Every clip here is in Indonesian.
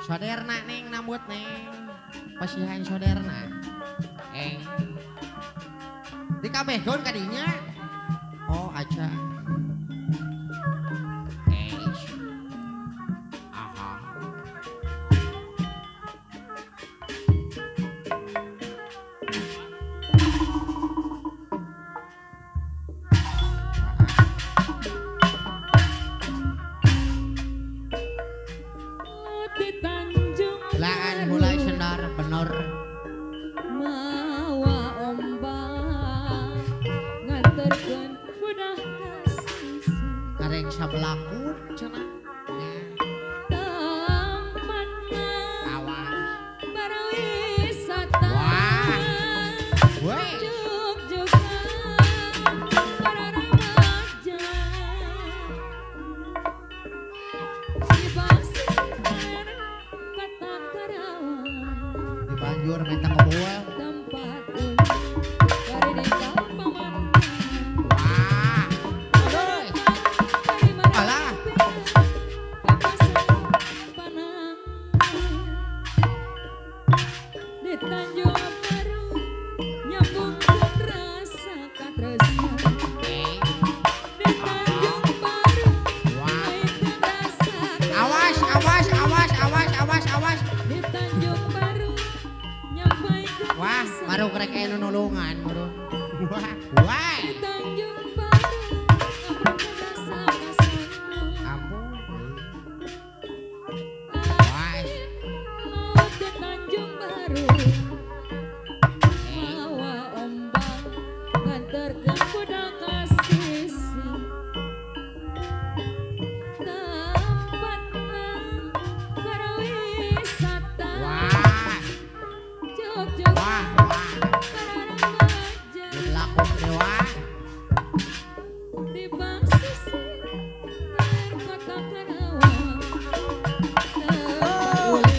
Soderna neng nambut neng. Pasihan soderna. Dikabehkeun kadinya. Oh aja. Aha. Laan mulai sendar bener. Mawa ombak nganterkeun budak kasih Kareng sabelaku cenah. tamanna Awas. pariwisata Wah. Woi. Jogjogan para remaja di pasir kata Karawang Di Banjur minta kebuel. tempat dari desa pemandangan Wah. Aduh. dari mana Alah. papasan panang di Tanjung Baru nyambungkeun rasa katresnan di Tanjung Baru Wah. ngaitkeun rasa Awas, awas, awas, awas, awas, awas. di Tanjung Baru nyampaikeun Wah, rasa baru kerek aya nu nulungan, baru. Wah, wah. di Tanjung Baru ngabrongkeun rasa kasana Ampun. Wah. laut di Tanjung Baru mawa ombak nganterkeun budak kasisi tempatna pariwisata Wah. Jogjogan Wah, wah. para remaja Laku dewa. di pasisir ler kota Karawang tempat uli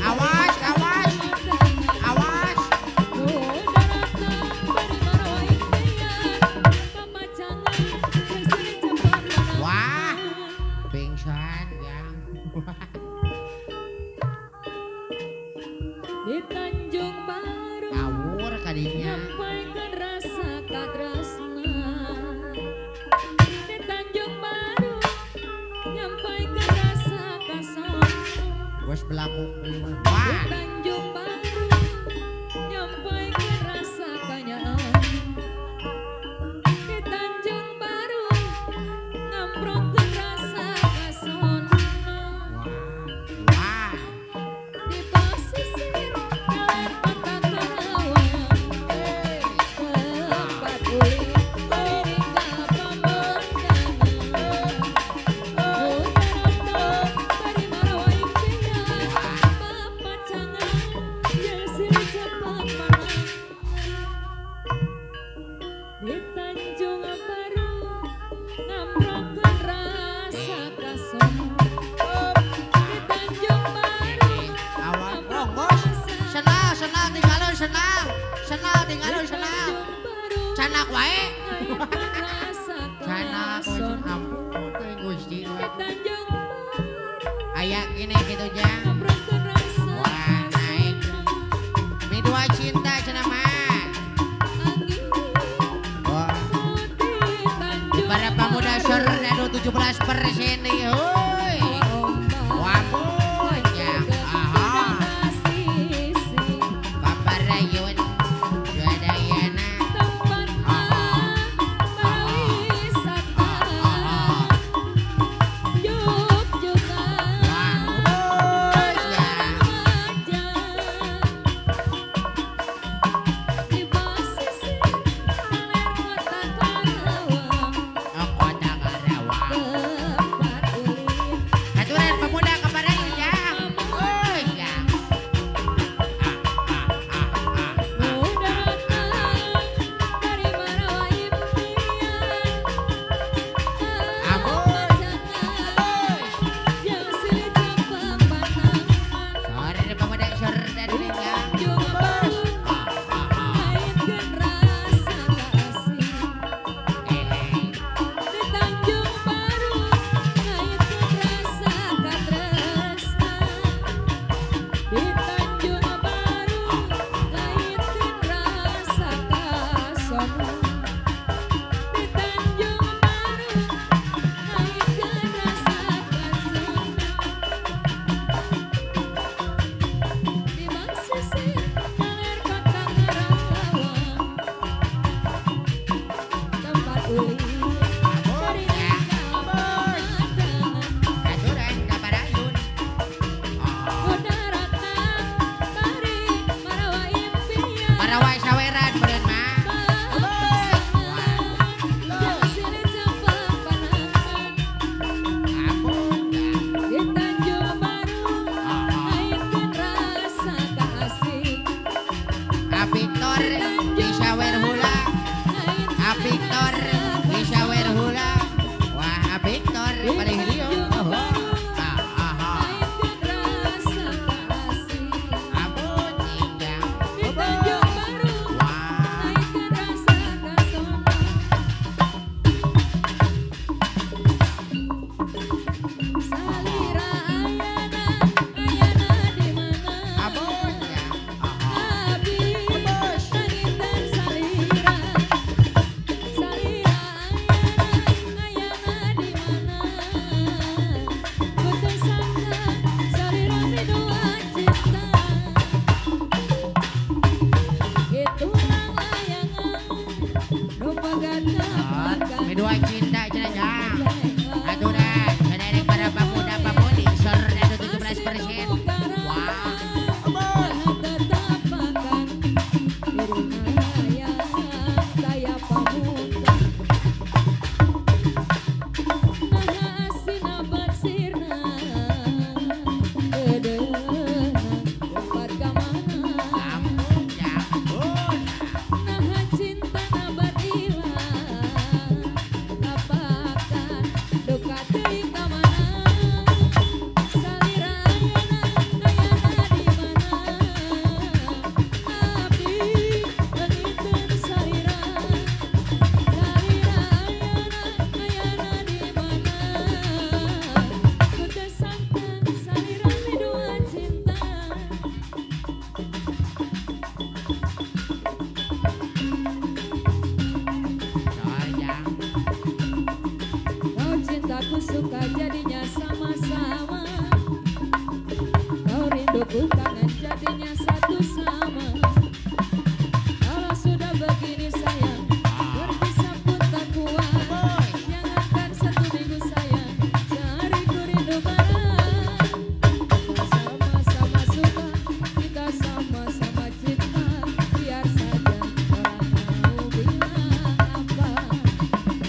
Awas, awas, awas. Wah. Pingsan yang. Di Tanjung Baru Ngawur kadinya. nyampaikeun rasa katresnan di Tanjung Baru nyampaikeun rasa kasana Bos belaku. di Wah. Tanjung Baru nyampaikeun rasa kanyaan di Tanjung Baru ngamprongkeun rasa kasona Wah. di pasisir ler kota Karawang tempat uli lirik pamandangan udarana bari marawai impian papacangan jeung silih cepat panang di Tanjung Baru ngamprongkeun rasa kasona di Tanjung Baru Awas. Oh, bos. Senal, senal tinggalin senal. Senal tinggalin senal. Canak wae. Canak wae ampun teh Gusti. Aya kene kitu jang. Wah, naik. Mi dua cinta cenah mah. Wah. Para pemuda Serdadu 17% nih, heuy. Wapun jang. Aha. Paparayun. Dayana. Oh, kota Karawang. Sarawak saweran beureun mah. Victor disawer hula. Victor disawer hula. Wah Victor paling dia. Kedua cinta jenajah. Aduh dah, sederek para pemuda pemudi sor dan 17%. Wah. Aku suka jadinya sama-sama. Kau rinduku kangen jadinya satu sama. Kalau sudah begini sayang, berpisah pun tak kuat. Jangankan 1 minggu sayang, sehari ku rindu berat. Sama-sama suka, kita sama-sama cinta. Biar saja orang mau bilang apa.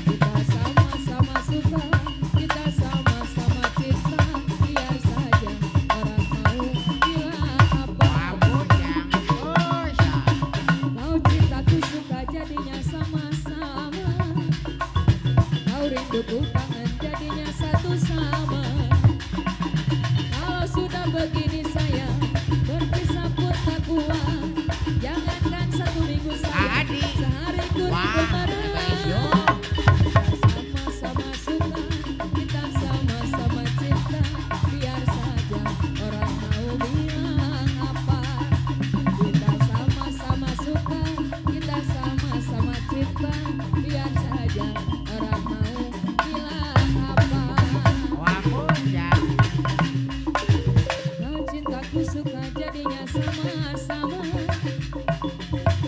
Kita sama-sama suka, kita sama-sama cinta, biar saja orang mau bilang apa. Kau cintaku suka jadinya sama-sama. Kau rinduku kangen jadinya satu sama. Kalau sudah begini sayang, berpisah pun tak kuat. Jangankan 1 minggu sayang, sehari ku rindu berat. Sama-sama suka, kita sama-sama cinta, biar saja orang mau bilang apa. Kita sama-sama suka, kita sama-sama cinta, biar saja orang mau bilang apa. Kau cintaku suka jadinya sama-sama.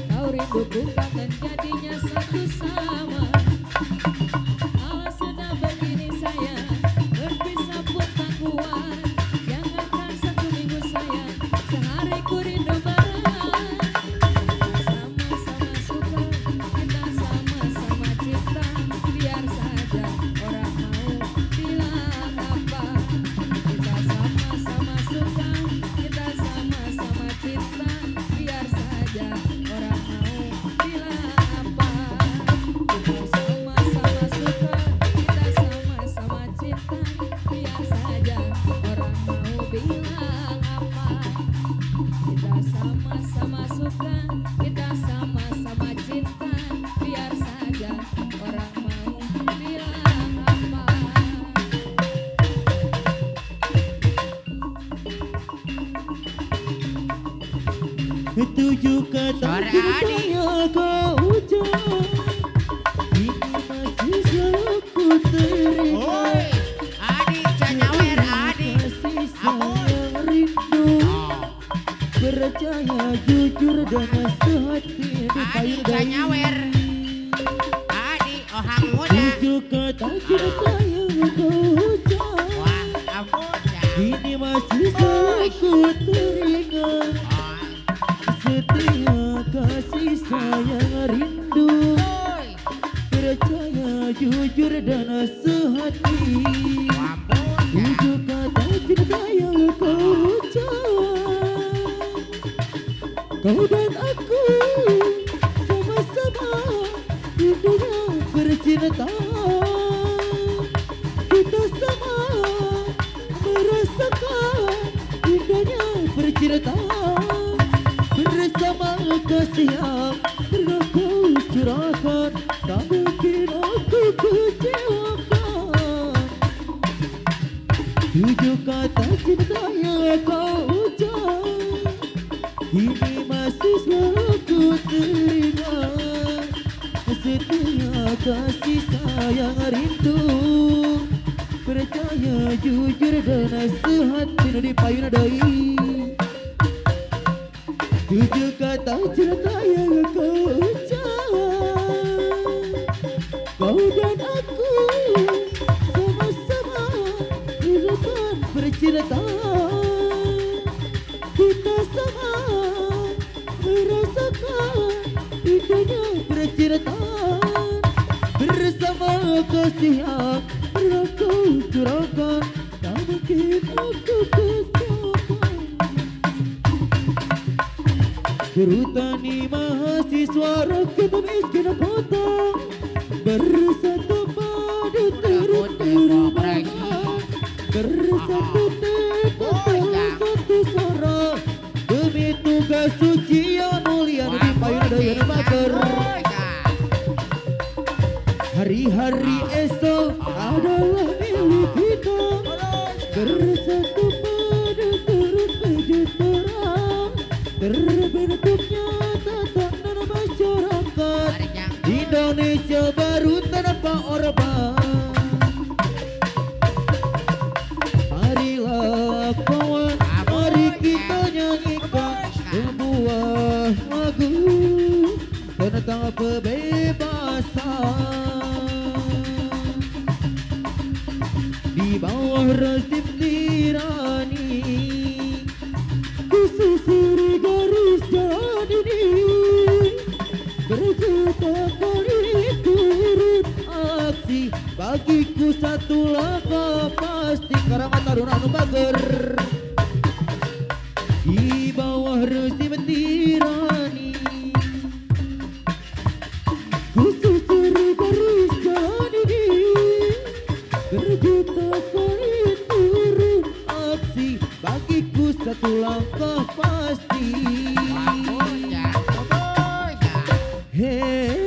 Kau rinduku kangen jadinya satu sama. Kalau sudah begini sayang, berpisah pun tak kuat. Jangankan 1 minggu sayang, sehari ku rindu berat. Sama-sama suka, kita sama-sama cinta, biar saja orang mau bilang apa. Kita sama-sama suka, kita sama-sama cinta, biar saja orang mau bilang apa. Kita sama-sama suka, kita sama-sama cinta, biar saja orang mau bilang apa. Kita sama-sama suka, kita sama-sama cinta, biar saja orang mau bilang apa. Ketujuh kata Suara cinta Adi. yang kau ucap, ini masih selalu ku terima. Oi, Adi canyawer Adi. Kasih sayang rindu, percaya jujur dan sehati di Adi payung canyawer. Adi ohang muda. Tujuh kata cinta yang kau ucap, Wah, ampun ya. ini masih selalu ku teringat. Oh, Setia kasih jujur dan sehati. Ampun ya. Tujuh kata cinta yang kau ucap. Kau dan aku sama-sama di dunia bercinta. Kita sama merasakan indahnya bercinta. Bersama kasih yang pernah kau curahkan, tak mungkin aku kecewakan. Tujuh kata cinta yang kau ucap, ini masih selalu ku teringat. Setia kasih sayang rindu, percaya jujur dan sehati di payung doi. Tujuh kata cinta yang kau ucap, kau dan aku sama-sama hidupan bercinta. Kita sama merasakan indahnya bercinta. Bersama kasih yang pernah kau curahkan, tak mungkin aku kecewakan. Berhutani mahasiswa rakyat miskin kota, bersatu padu turut perubahan. Bersatu teguh satu suara, demi tugas suci yang mulia di payung daya mager. Hari-hari esok adalah milik kita, bersatu pada turut sejahtera. Terbentuknya tatanan masyarakat Indonesia baru tanpa orba. Marilah kawan, mari kita nyanyikan sebuah lagu tentang kebebasan. Di bawah rezim tirani, kususuri garis jalan ini, berjuta kali turut aksi, bagiku satu langkah pasti. Karang Taruna Anu Bager. Di bawah rezim tirani, kususuri garis jalan ini, berjuta kali turut aksi, bagiku satu langkah pasti. Ampun ya. Ampun ya. Hey,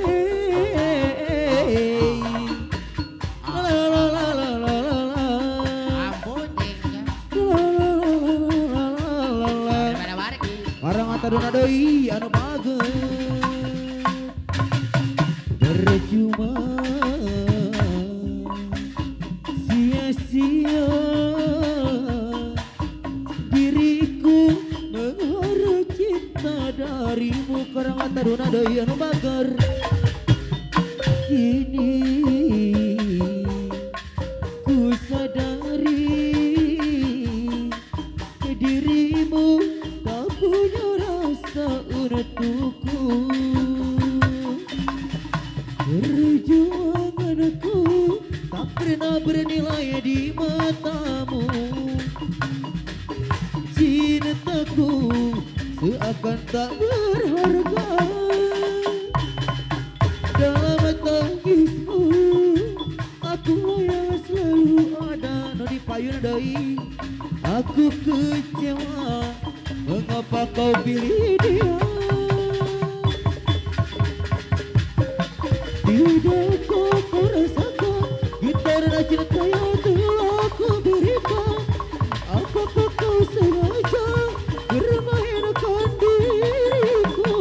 la la la la la la la, Ampun ya. la la la la la. Pada warik. Orang Taruna doi anu bagus, percuma sia-sia diriku mengharap cinta darimu. Karang Taruna doi anu bager. Kini ku sadari dirimu tak punya rasa untukku. Perjuanganku tak pernah bernilai di matamu. Cintaku seakan tak berharga dalam tangismu. Aku yang selalu ada di payung doi. Aku kecewa, mengapa kau pilih dia? Tidak kau rasakan gitar dan cinta yang telah ku berikan. Apakah kau sengaja bermainkan diriku?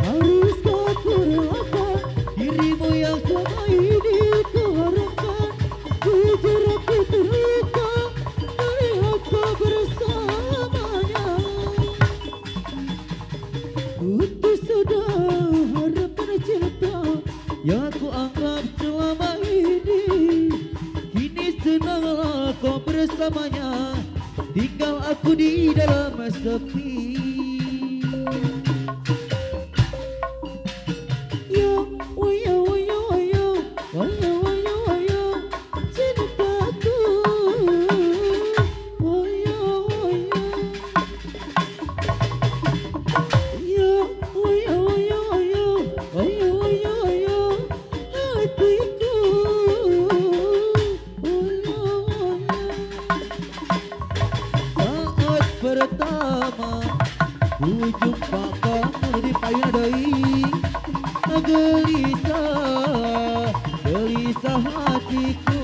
Haruskah ku relakan dirimu yang selama ini ku harapkan? Jujur aku terluka melihat kau bersamanya. Putus sudah harapan cinta yang ku anggap selama ini. Kini senanglah kau bersamanya, tinggal aku di dalam sepi. Ya, oh ya, oh ya, oh ya. pertama ku jumpa kamu di payung deui gelisah gelisah hatiku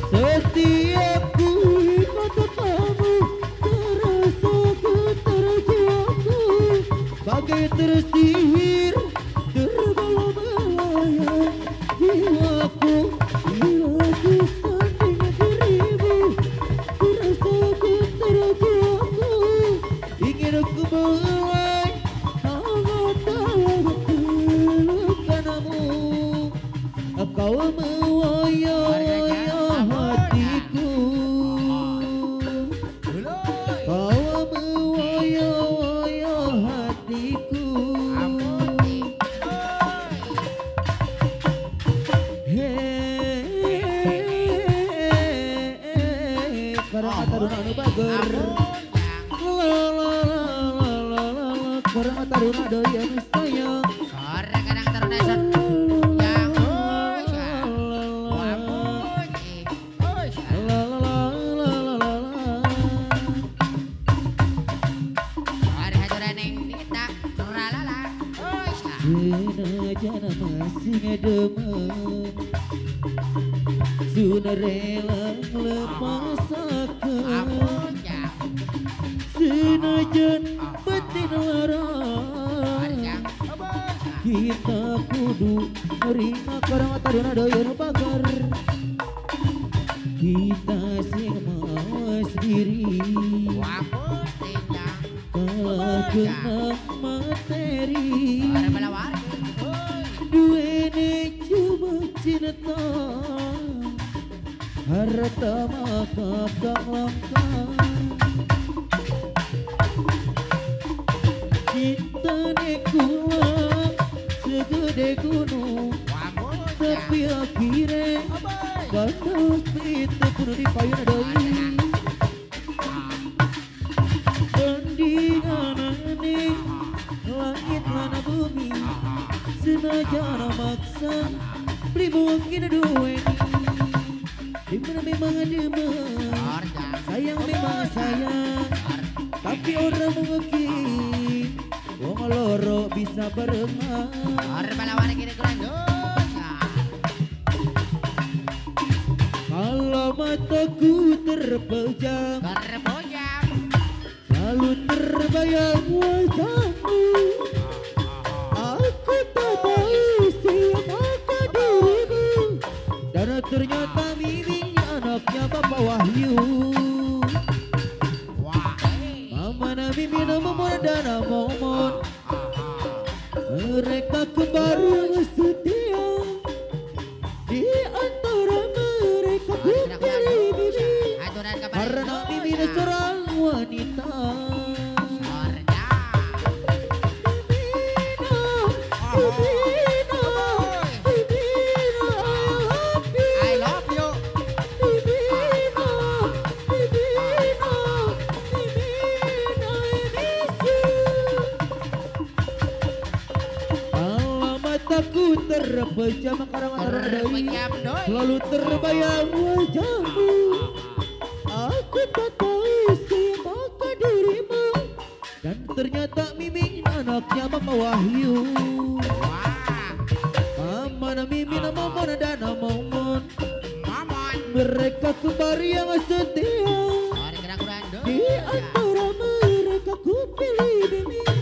setiap ku ingat kamu terasa getar jiwaku bagai tersihir terbelah-belayang jiwaku bila ku sanding dirimu terasa getar jiwaku ingin ku belai hangat pelukanmu kau mewoyo-woyo hatiku kau mewoyo-woyo hatiku karang ataruna anu bager karang ataruna deui anu sayang Sore kadang taruna son. Yang Sore haturan ning dita turalala. senajan masih ngedemen Suna rela lepaskan senajan batin larang kita kudu nerima karang ataruna deui anu bager kita sing mawas diri kalah genep materi duene cuma cinta harta maka langkah kita nekulang segede gunung tapi akhirnya batas itu pun dipayun deui tandinganane langit lana bumi senajan maksa beli mungkin duweni dimana memang demen sayang memang sayang tapi orang mungkin wong loro bisa berenang kalau mataku terpejam selalu terbayang wajahmu aku tak tahu siapa dirimu dan ternyata miminya anaknya Bapak Wahyu Mama na mimi na momon dan na momon mereka kembar yang setia di antara mereka ku pilih mimi karena mimi seorang wanita I love you. Mataku terpejam karang deui selalu terbayang wajahmu aku tak tahu siapa dirimu dan ternyata Mimin anaknya Mama Wahyu Mama na Mimin na Momon dan na Momon mereka kembar yang setia di antara mereka ku pilih Mimin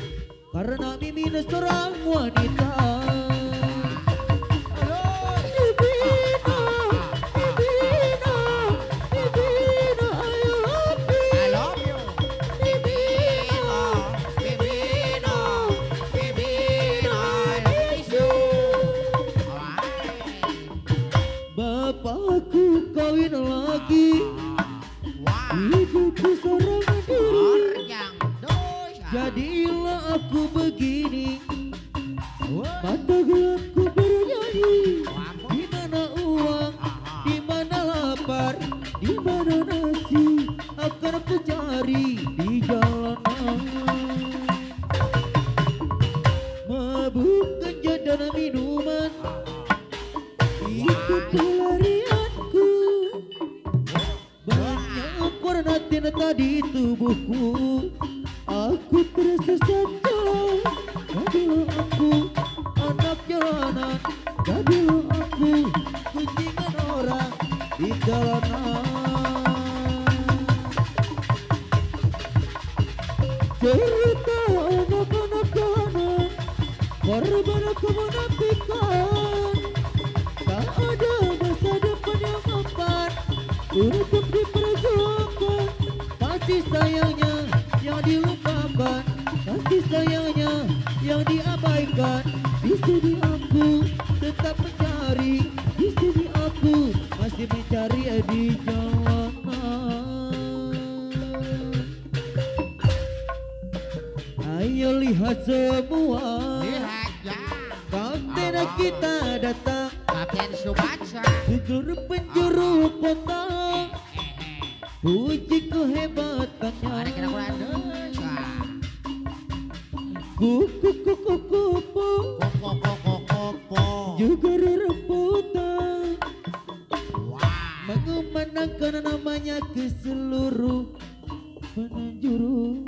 karena Mimin seorang wanita Bapakku kawin lagi hidupku seorang diri jadilah aku begini mata gelapku bernyanyi di mana uang di mana lapar di mana nasi akan aku cari di jalanan mabuk ganja dan minuman itu pelarianku banyak warna cinta di tubuhku. Aku tersesat jalan, jadilah aku anak jalanan. Jadilah aku kuncingan orang di jalanan. Cerita anak-anak jalanan, korban kemunafikan. Tak ada masa depan yang aman untuk diperjuangkan. Kasih sayangnya yang dilupakan, kasih sayangnya yang diabaikan. Di sini aku tetap mencari, di sini aku masih mencari di jalanan. Ayo lihat semua, Lihat ya. kapten kita datang, Kapten Subatsa. seluruh penjuru kota. Puji kehebatannya, Mari kita kurang dosa. kuku kuku kupu Koko. juga rebutan, Wah. mengumandangkan namanya ke seluruh penjuru.